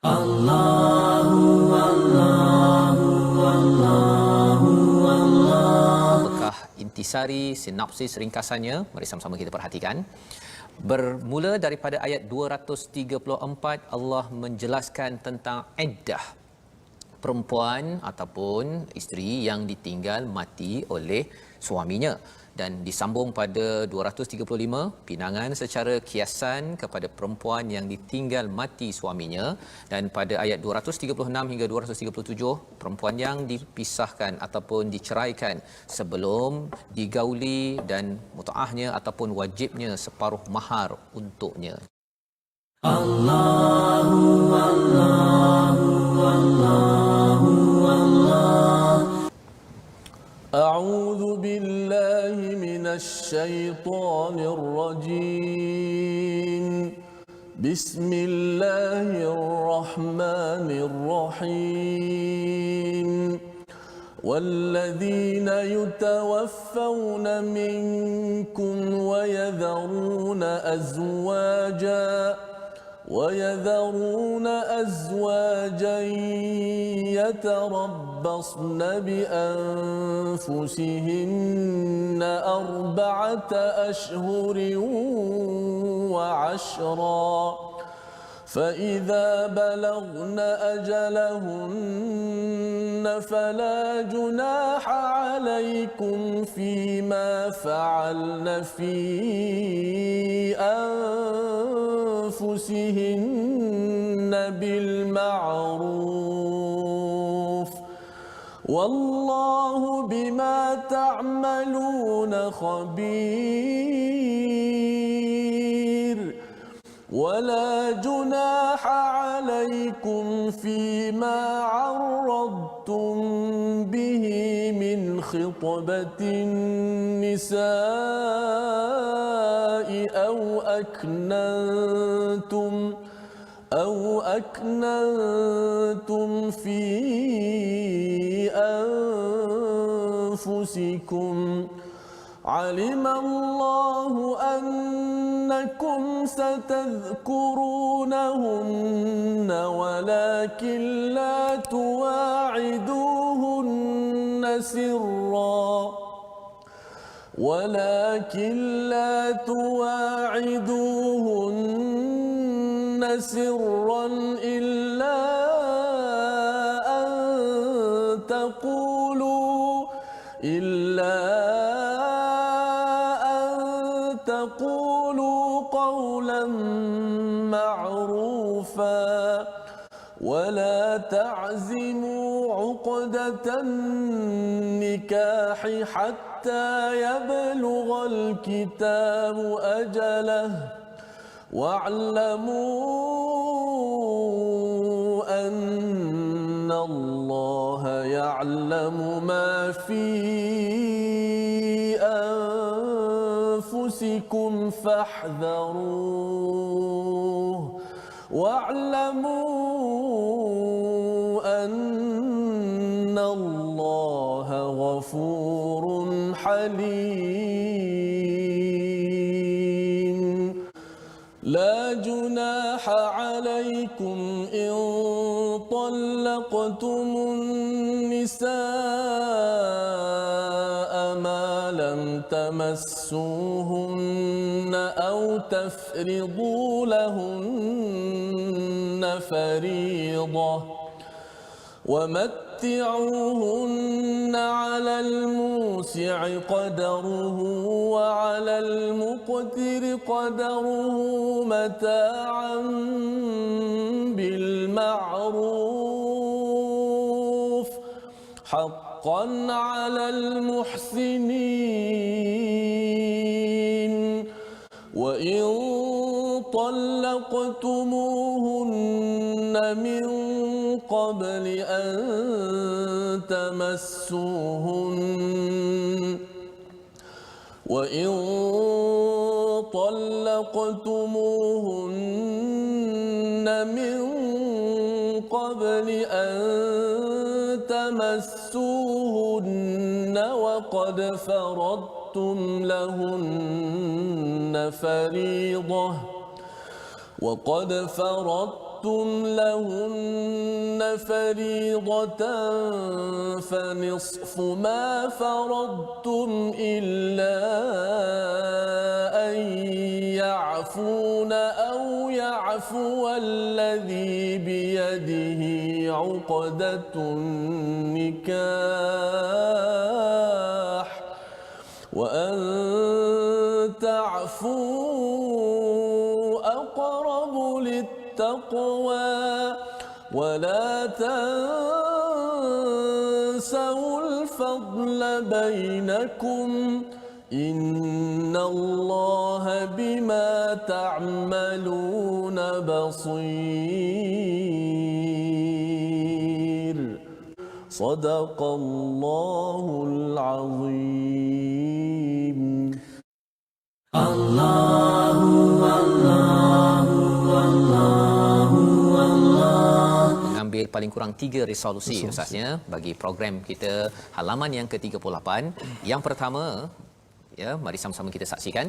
Allahu Allahu Allahu Allah. Bekah intisari sinopsis ringkasannya, mari sama-sama kita perhatikan. Bermula daripada ayat 234, Allah menjelaskan tentang iddah, perempuan ataupun isteri yang ditinggal mati oleh suaminya, dan disambung pada 235 pinangan secara kiasan kepada perempuan yang ditinggal mati suaminya, dan pada ayat 236 hingga 237 perempuan yang dipisahkan ataupun diceraikan sebelum digauli dan mutaahnya ataupun wajibnya separuh mahar untuknya. Allahu Allahu Allahu Allah. A'udzu billahi minasy syaithanir rajim. Bismillahirrahmanirrahim. والذين يتوفون منكم ويذرون أزواجا يتربصن بأنفسهن 4 أشهر وعشرا فإذا بلغن أجلهن فلا جناح عليكم فيما فعلن في أنفسهن بالمعروف والله بما تعملون خبير ولا جناح عليكم فيما عرضتم به من خطبة النساء أو أكننتم في أنفسكم علم الله أنكم ستذكرونهن ولكن لا تواعدوهن سرا إلا أن تقولوا قولا معروفا ولا تعزموا عقدة النكاح حتى يبلغ الكتاب أجله واعلموا أن الله يعلم ما في أنفسكم فاحذروه واعلموا أن الله غفور حليم لا جناح عليكم إن طلقتم النساء ما لم تمسوهن أو تفرضوا لهن فريضة ومتعوهن على الموسع قدره وعلى المقتر قدره متاعا بالمعروف حقا على المحسنين وإن طلقتموهن من قبل أن تمسوهن وقد فرضتم لهن فريضة لهن فريضة فنصف ما فرضتم إلا أن يعفون أو يعفو الذي بيده عقدة النكاح وأن تعفوا أقرب للتقوى ولا تنسوا الفضل بينكم إن الله بما تعملون بصير صدق الله العظيم. Allahu Allahu Allahu Allah. Mengambil paling kurang 3 resolusi Ustaznya bagi program kita halaman yang ke-38. Yang pertama, ya, mari sama-sama kita saksikan,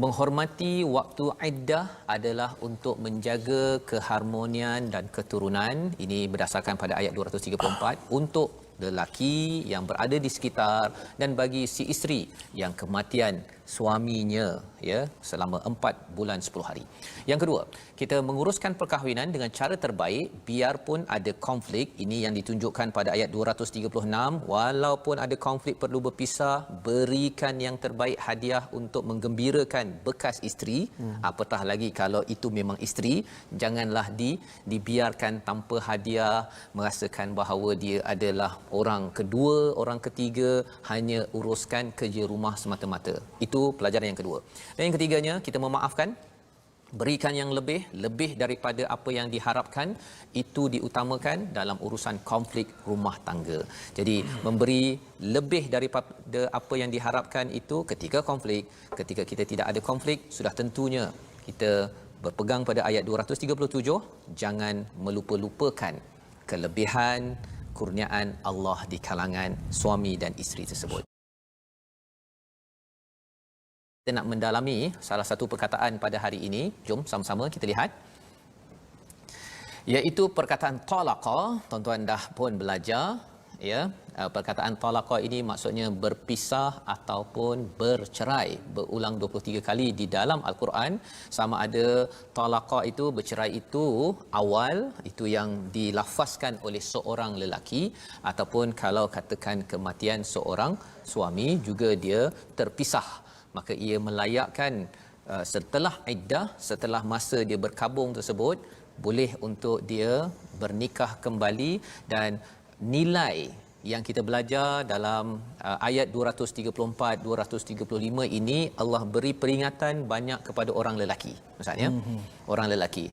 menghormati waktu iddah adalah untuk menjaga keharmonian dan keturunan. Ini berdasarkan pada ayat 234 untuk lelaki yang berada di sekitar dan bagi si isteri yang kematian suaminya, ya, selama 4 bulan 10 hari. Yang kedua, kita menguruskan perkahwinan dengan cara terbaik biarpun ada konflik. Ini yang ditunjukkan pada ayat 236, walaupun ada konflik perlu berpisah, berikan yang terbaik hadiah untuk menggembirakan bekas isteri. Apatah lagi kalau itu memang isteri, janganlah dibiarkan tanpa hadiah, merasakan bahawa dia adalah orang kedua, orang ketiga, hanya uruskan kerja rumah semata-mata. Itu pelajaran yang kedua. Dan yang ketiganya, kita memaafkan, berikan yang lebih daripada apa yang diharapkan, itu diutamakan dalam urusan konflik rumah tangga. Jadi memberi lebih daripada apa yang diharapkan itu ketika konflik. Ketika kita tidak ada konflik, sudah tentunya kita berpegang pada ayat 237, jangan melupa-lupakan kelebihan kurniaan Allah di kalangan suami dan isteri tersebut. Kita nak mendalami salah satu perkataan pada hari ini. Jom sama-sama kita lihat. Iaitu perkataan talaqa. Tuan-tuan dah pun belajar, ya. Perkataan talaqa ini maksudnya berpisah ataupun bercerai. Berulang 23 kali di dalam Al-Quran. Sama ada talaqa itu, bercerai itu awal, itu yang dilafazkan oleh seorang lelaki, ataupun kalau katakan kematian seorang suami juga dia terpisah. Maka ia melayakkan setelah iddah, setelah masa dia berkabung tersebut, boleh untuk dia bernikah kembali. Dan nilai yang kita belajar dalam ayat 234 235 ini, Allah beri peringatan banyak kepada orang lelaki. Maksudnya orang lelaki.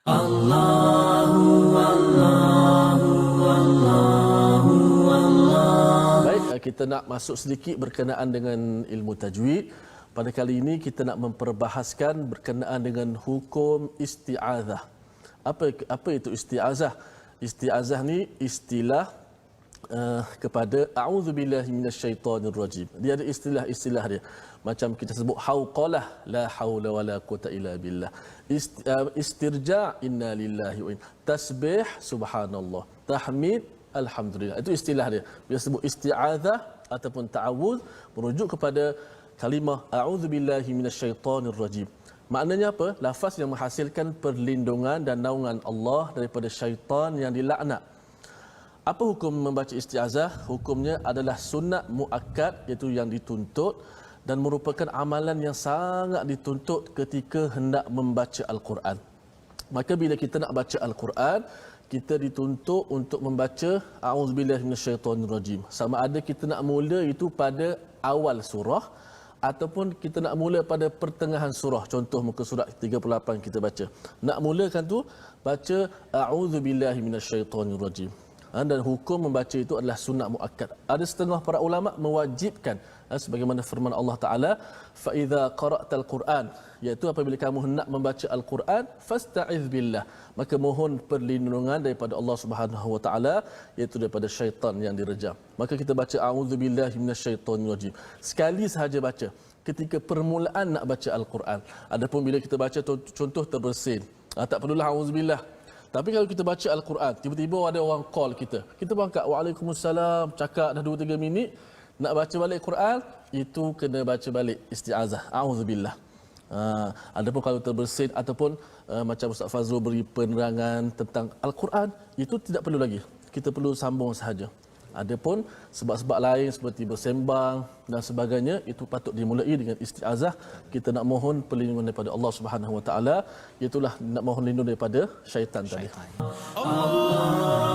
Allahu Allahu Allahu Allah. Baik, kita nak masuk sedikit berkenaan dengan ilmu tajwid. Pada kali ini kita nak memperbahaskan berkenaan dengan hukum isti'azah. Apa itu isti'azah? Isti'azah ni istilah kepada a'udzubillahi minasyaitonirrajim. Dia ada istilah-istilah dia. Macam kita sebut hauqalah, la haula wala quwata illa billah. Istirja, inna lillahi wa inna. Tasbih, subhanallah. Tahmid, alhamdulillah. Itu istilah dia. Bila sebut isti'azah ataupun ta'awudz, merujuk kepada kalimah a'udzubillahi minasyaitonirrajim. Maknanya apa? Lafaz yang menghasilkan perlindungan dan naungan Allah daripada syaitan yang dilaknat. Apa hukum membaca isti'azah? Hukumnya adalah sunat muakkad, iaitu yang dituntut, dan merupakan amalan yang sangat dituntut ketika hendak membaca Al-Quran. Maka bila kita nak baca Al-Quran, kita dituntut untuk membaca a'udzubillahi minasyaitonirrajim. Sama ada kita nak mula itu pada awal surah ataupun kita nak mula pada pertengahan surah. Contoh muka surat 38 kita baca. Nak mulakan tu baca a'udzubillahi minasyaitonirrajim. Dan hukum membaca itu adalah sunat muakkad. Ada setengah para ulama mewajibkan, sebagaimana firman Allah Taala, fa idza qara'tal Quran, iaitu apabila kamu hendak membaca Al-Quran, fasta'iz billah, maka mohon perlindungan daripada Allah Subhanahu wa taala, iaitu daripada syaitan yang direjam. Maka kita baca a'udzubillahi minasyaitonirrajim. Sekali sahaja baca ketika permulaan nak baca Al-Quran. Adapun bila kita baca contoh terbersin, Tak perlulah auzubillah. Tapi kalau kita baca Al-Quran, tiba-tiba ada orang call kita. Kita bangkat, waalaikumsalam, cakap dah 2-3 minit, nak baca balik Quran, itu kena baca balik isti'azah. Auzubillah. Adapun kalau terbersin ataupun macam Ustaz Fazrul beri penerangan tentang Al-Quran, itu tidak perlu lagi. Kita perlu sambung sahaja. Adapun sebab-sebab lain seperti bersembang dan sebagainya, itu patut dimulai dengan isti'azah. Kita nak mohon perlindungan daripada Allah Subhanahu Wa Taala, itulah nak mohon lindung daripada syaitan tadi. Allah